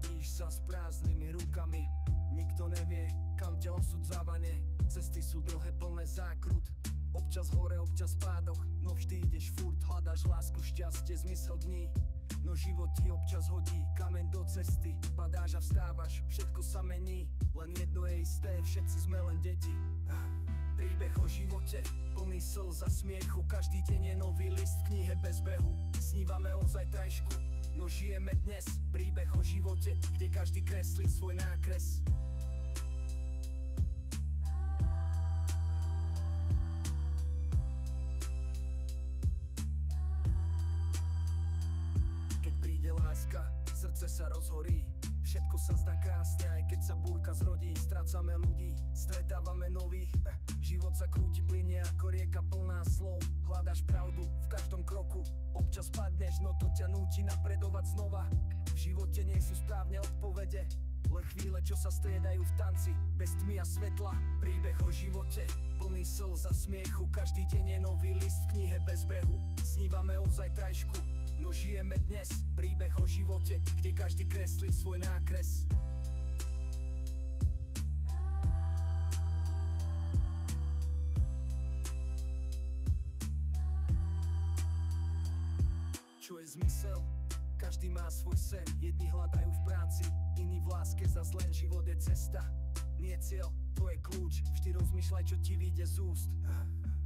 Vrátíš sa s prázdnymi rukami, nikto nevie, kam ťa osud zavane. Cesty sú dlhé, plné zákrut, občas hore, občas pádoch, no vždy ideš furt, hľadáš lásku, šťastie, zmysel dní. No život ti občas hodí kameň do cesty, padáš a vstávaš, všetko sa mení, len jedno je isté, všetci sme len deti. Príbeh o živote, plný slz a smiechu, každý deň je nový list v knihe bez behu. Snívame o zajtrajšku, no žijeme dnes, príbeh o živote, kde každý kreslí svoj nákres. Keď príde láska, srdce sa rozhorí, všetko sa zdá krásne, aj keď sa búrka zrodí. Strácame ľudí, stretávame nových, život sa krúti, plynie ako rieka plná slov. Hľadáš pravdu v každom kroku, občas padneš, no to ťa núti napredovať znova. V živote nie sú správne odpovede, len chvíle, čo sa striedajú v tanci, bez tmy a svetla. Príbeh o živote, plný slz a smiechu, každý deň je nový list v knihe bez behu. Snívame o zajtrajšku, no žijeme dnes, príbeh o živote, kde každý kreslí svoj nákres. Čo je zmysel? Každý má svoj sen, jedni hľadajú v práci, iní v láske, zas len život je cesta. Nie cieľ, to je kľúč, vždy rozmýšľaj, čo ti vyjde z úst.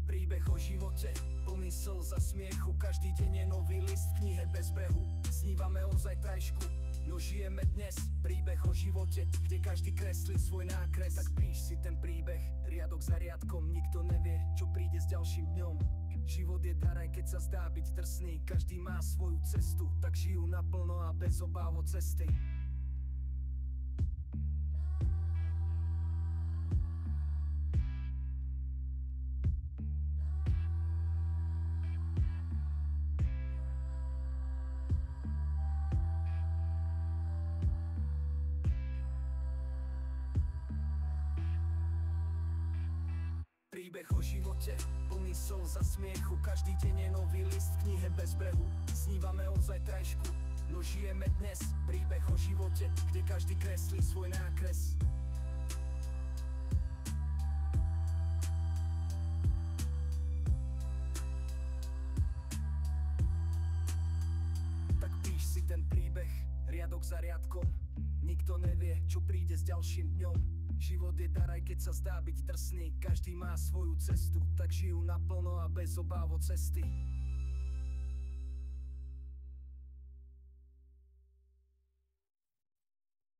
Príbeh o živote, plný slz a smiechu, každý deň je nový list v knihe bez behu. Snívame o zajtrajšku, no žijeme dnes, príbeh o živote, kde každý kreslí svoj nákres. Tak píš si ten príbeh, riadok za riadkom, nikto nevie, čo príde s ďalším dňom. Život je dar, aj keď sa zdá byť drsný, každý má svoju cestu, tak žijú naplno a bez obáv o cesty. Príbeh o živote, plný slz a smiechu, každý deň je nový list v knihe bez behu. Snívame o zajtrajšku, no žijeme dnes, príbeh o živote, kde každý kreslí svoj nákres. Tak píš si ten príbeh, riadok za riadkom, nikto nevie, čo príde s ďalším dňom. Život je dar, aj keď sa zdá byť drsný, každý má svoju cestu, tak žijú naplno a bez obáv o cesty.